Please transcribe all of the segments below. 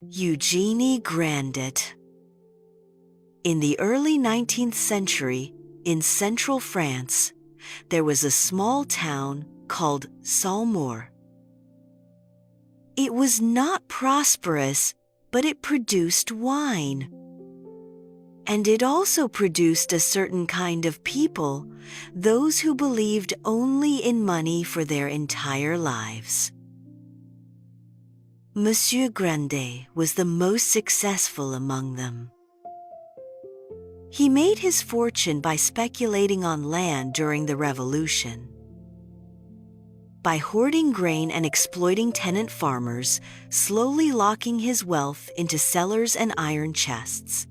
Eugenie Grandet. In the early 19th century, in central France, there was a small town called Saumur. It was not prosperous, but it produced wine. And it also produced a certain kind of people, those who believed only in money for their entire lives. Monsieur Grandet was the most successful among them. He made his fortune by speculating on land during the Revolution. By hoarding grain and exploiting tenant farmers, slowly locking his wealth into cellars and iron chests.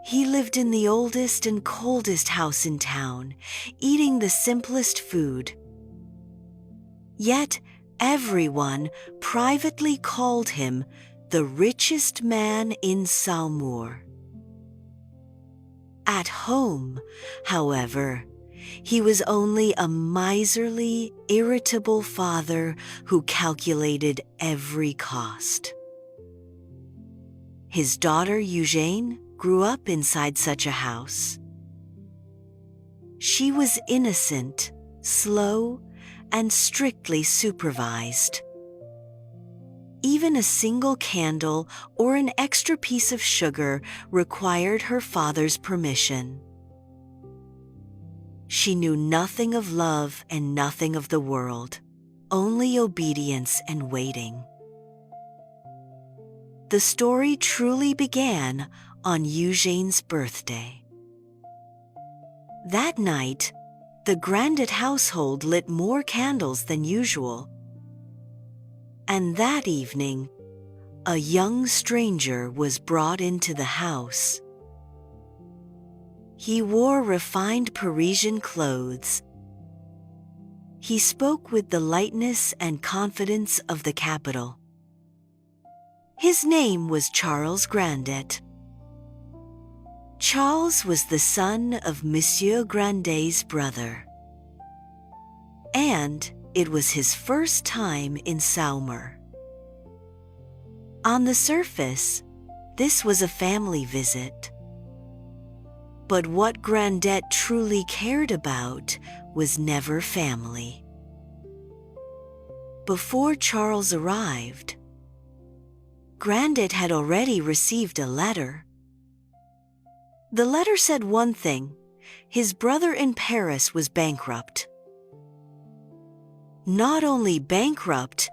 He lived in the oldest and coldest house in town, eating the simplest food. Yet, everyone privately called him the richest man in Saumur. At home, however, he was only a miserly, irritable father who calculated every cost. His daughter Eugenie grew up inside such a house. She was innocent, slow, and strictly supervised. Even a single candle or an extra piece of sugar required her father's permission. She knew nothing of love and nothing of the world, only obedience and waiting. The story truly began on Eugenie's birthday. That night, the Grandet household lit more candles than usual. And that evening, a young stranger was brought into the house. He wore refined Parisian clothes. He spoke with the lightness and confidence of the capital. His name was Charles Grandet. Charles was the son of Monsieur Grandet's brother. And it was his first time in Saumur. On the surface, this was a family visit. But what Grandet truly cared about was never family. Before Charles arrived, Grandet had already received a letter. The letter said one thing: his brother in Paris was bankrupt. Not only bankrupt,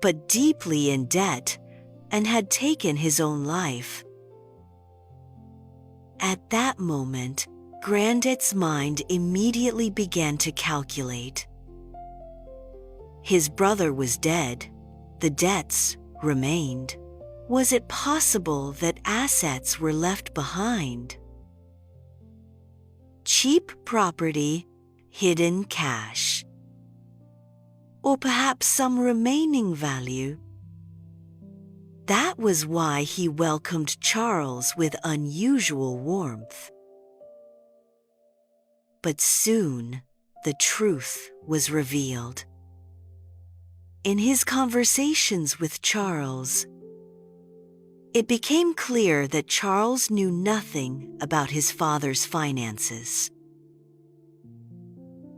but deeply in debt, and had taken his own life. At that moment, Grandet's mind immediately began to calculate. His brother was dead. The debts remained. Was it possible that assets were left behind? Cheap property, hidden cash. Or perhaps some remaining value. That was why he welcomed Charles with unusual warmth. But soon, the truth was revealed. In his conversations with Charles, it became clear that Charles knew nothing about his father's finances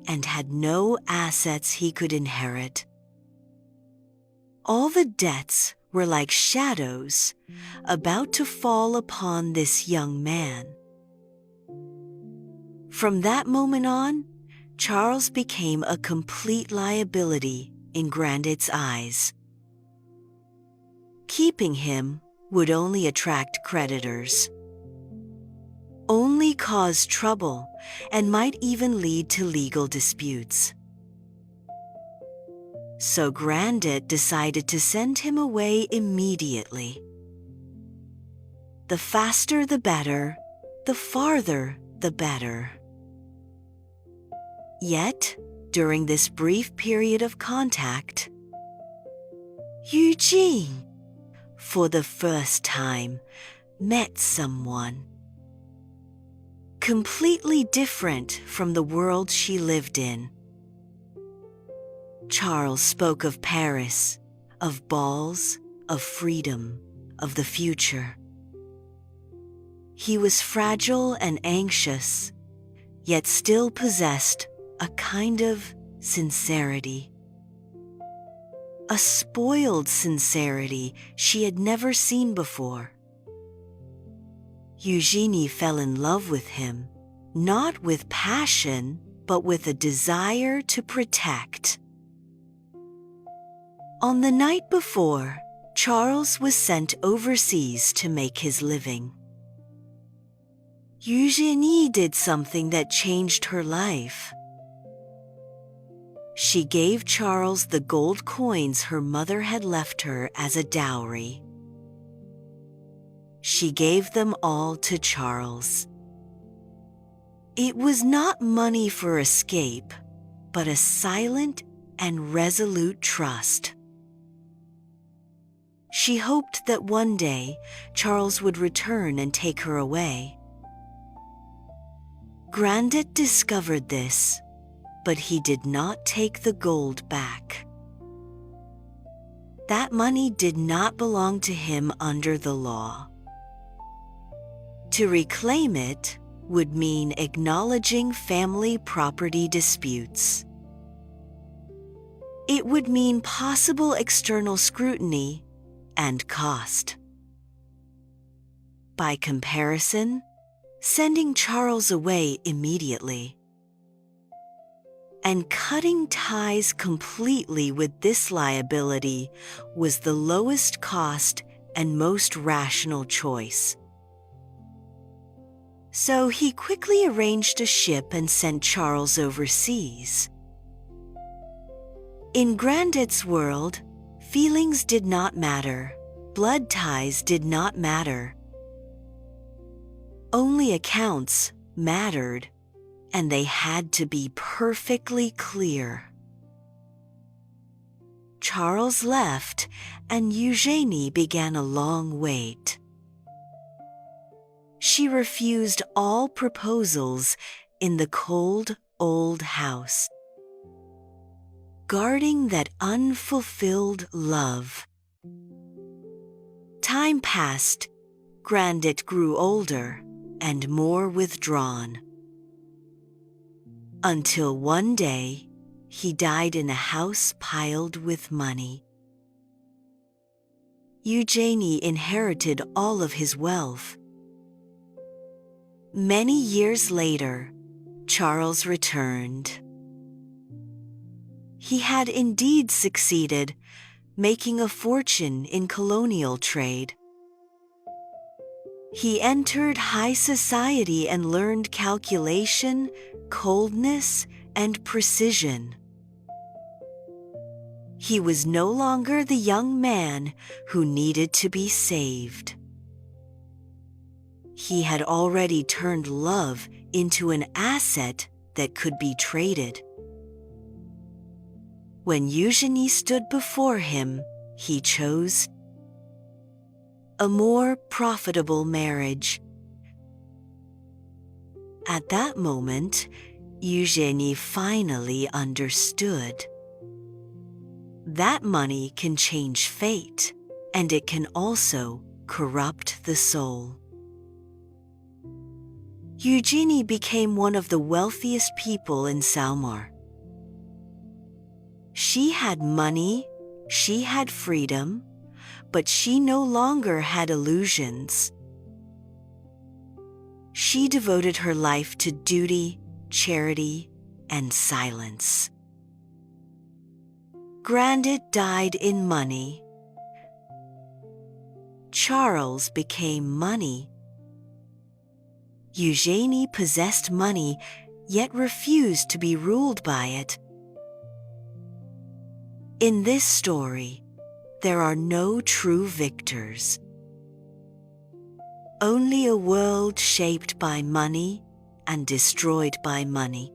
and had no assets he could inherit. All the debts were like shadows about to fall upon this young man. From that moment on, Charles became a complete liability in Grandet's eyes. Keeping him would only attract creditors, only cause trouble, and might even lead to legal disputes. So Grandet decided to send him away immediately. The faster the better, the farther the better. Yet, during this brief period of contact, Eugenie, for the first time, met someone completely different from the world she lived in. Charles spoke of Paris, of balls, of freedom, of the future. He was fragile and anxious, yet still possessed a kind of sincerity. A spoiled sincerity she had never seen before. Eugenie fell in love with him, not with passion, but with a desire to protect. On the night before, Charles was sent overseas to make his living. Eugenie did something that changed her life. She gave Charles the gold coins her mother had left her as a dowry. She gave them all to Charles. It was not money for escape, but a silent and resolute trust. She hoped that one day Charles would return and take her away. Grandet discovered this, but he did not take the gold back. That money did not belong to him under the law. To reclaim it would mean acknowledging family property disputes. It would mean possible external scrutiny and cost. By comparison, sending Charles away immediately and cutting ties completely with this liability was the lowest cost and most rational choice. So he quickly arranged a ship and sent Charles overseas. In Grandet's world, feelings did not matter, blood ties did not matter. Only accounts mattered, and they had to be perfectly clear. Charles left, and Eugenie began a long wait. She refused all proposals in the cold, old house, guarding that unfulfilled love. Time passed. Grandet grew older and more withdrawn. Until one day, he died in a house piled with money. Eugenie inherited all of his wealth. Many years later, Charles returned. He had indeed succeeded, making a fortune in colonial trade. He entered high society and learned calculation, coldness, and precision. He was no longer the young man who needed to be saved. He had already turned love into an asset that could be traded. When Eugenie stood before him, he chose a more profitable marriage. At that moment, Eugenie finally understood. That money can change fate, and it can also corrupt the soul. Eugenie became one of the wealthiest people in Saumur. She had money, she had freedom, but she no longer had illusions. She devoted her life to duty, charity, and silence. Grandet died in money. Charles became money. Eugenie possessed money, yet refused to be ruled by it. In this story, there are no true victors. Only a world shaped by money and destroyed by money.